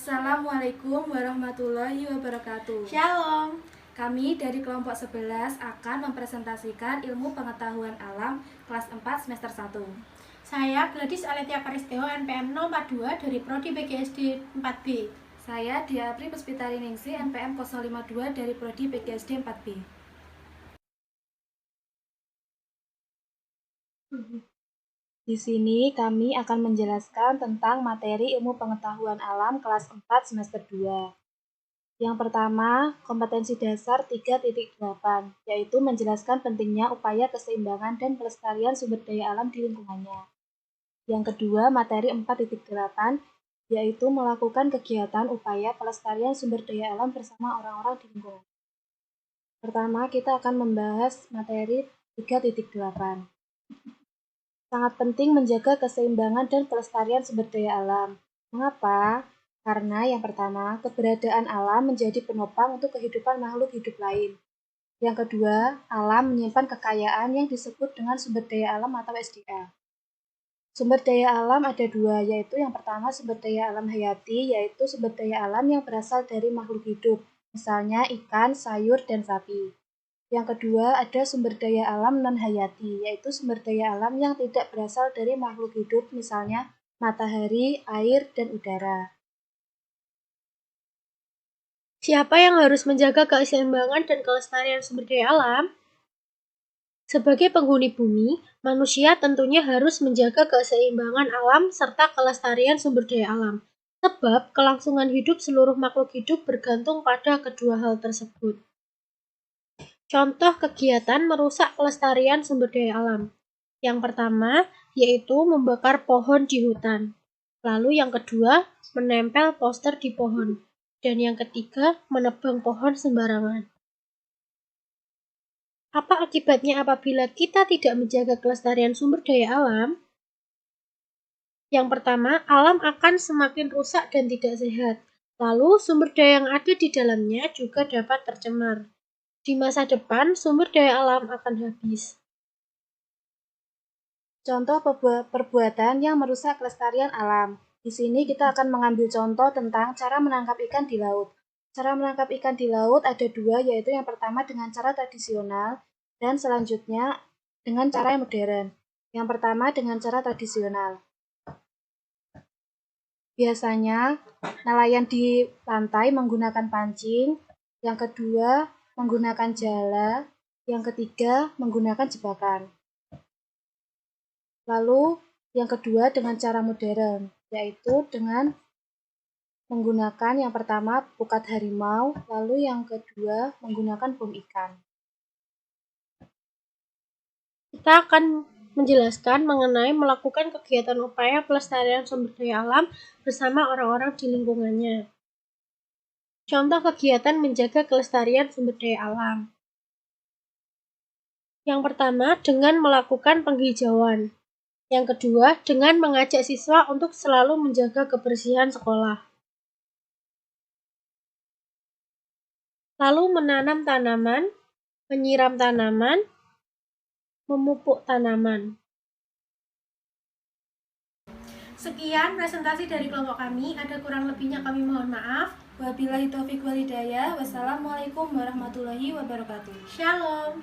Assalamualaikum warahmatullahi wabarakatuh. Shalom. Kami dari kelompok 11 akan mempresentasikan ilmu pengetahuan alam kelas 4 semester 1. Saya Gladys Aletia Karisteo, NPM 042 dari Prodi PGSD 4B. Saya Diapri Puspitari Ningsi, NPM 052 dari Prodi PGSD 4B. Di sini kami akan menjelaskan tentang materi ilmu pengetahuan alam kelas 4 semester 2. Yang pertama, kompetensi dasar 3.8, yaitu menjelaskan pentingnya upaya keseimbangan dan pelestarian sumber daya alam di lingkungannya. Yang kedua, materi 4.8, yaitu melakukan kegiatan upaya pelestarian sumber daya alam bersama orang-orang di lingkungan. Pertama, kita akan membahas materi 3.8. Sangat penting menjaga keseimbangan dan pelestarian sumber daya alam. Mengapa? Karena yang pertama, keberadaan alam menjadi penopang untuk kehidupan makhluk hidup lain. Yang kedua, alam menyimpan kekayaan yang disebut dengan sumber daya alam atau SDA. Sumber daya alam ada dua, yaitu yang pertama sumber daya alam hayati, yaitu sumber daya alam yang berasal dari makhluk hidup, misalnya ikan, sayur, dan sapi. Yang kedua, ada sumber daya alam non-hayati, yaitu sumber daya alam yang tidak berasal dari makhluk hidup, misalnya matahari, air, dan udara. Siapa yang harus menjaga keseimbangan dan kelestarian sumber daya alam? Sebagai penghuni bumi, manusia tentunya harus menjaga keseimbangan alam serta kelestarian sumber daya alam. Sebab kelangsungan hidup seluruh makhluk hidup bergantung pada kedua hal tersebut. Contoh kegiatan merusak kelestarian sumber daya alam. Yang pertama, yaitu membakar pohon di hutan. Lalu yang kedua, menempel poster di pohon. Dan yang ketiga, menebang pohon sembarangan. Apa akibatnya apabila kita tidak menjaga kelestarian sumber daya alam? Yang pertama, alam akan semakin rusak dan tidak sehat. Lalu, sumber daya yang ada di dalamnya juga dapat tercemar. Di masa depan, sumber daya alam akan habis. Contoh perbuatan yang merusak kelestarian alam. Di sini kita akan mengambil contoh tentang cara menangkap ikan di laut. Cara menangkap ikan di laut ada dua, yaitu yang pertama dengan cara tradisional dan selanjutnya dengan cara yang modern. Yang pertama dengan cara tradisional. Biasanya nelayan di pantai menggunakan pancing, yang kedua menggunakan jala, yang ketiga menggunakan jebakan. Lalu yang kedua dengan cara modern, yaitu dengan menggunakan yang pertama pukat harimau, lalu yang kedua menggunakan bom ikan. Kita akan menjelaskan mengenai melakukan kegiatan upaya pelestarian sumber daya alam bersama orang-orang di lingkungannya. Contoh kegiatan menjaga kelestarian sumber daya alam. Yang pertama, dengan melakukan penghijauan. Yang kedua, dengan mengajak siswa untuk selalu menjaga kebersihan sekolah. Lalu menanam tanaman, menyiram tanaman, memupuk tanaman. Sekian presentasi dari kelompok kami. Ada kurang lebihnya kami mohon maaf. Wabillahi taufiq wal hidayah. Wassalamualaikum warahmatullahi wabarakatuh. Shalom.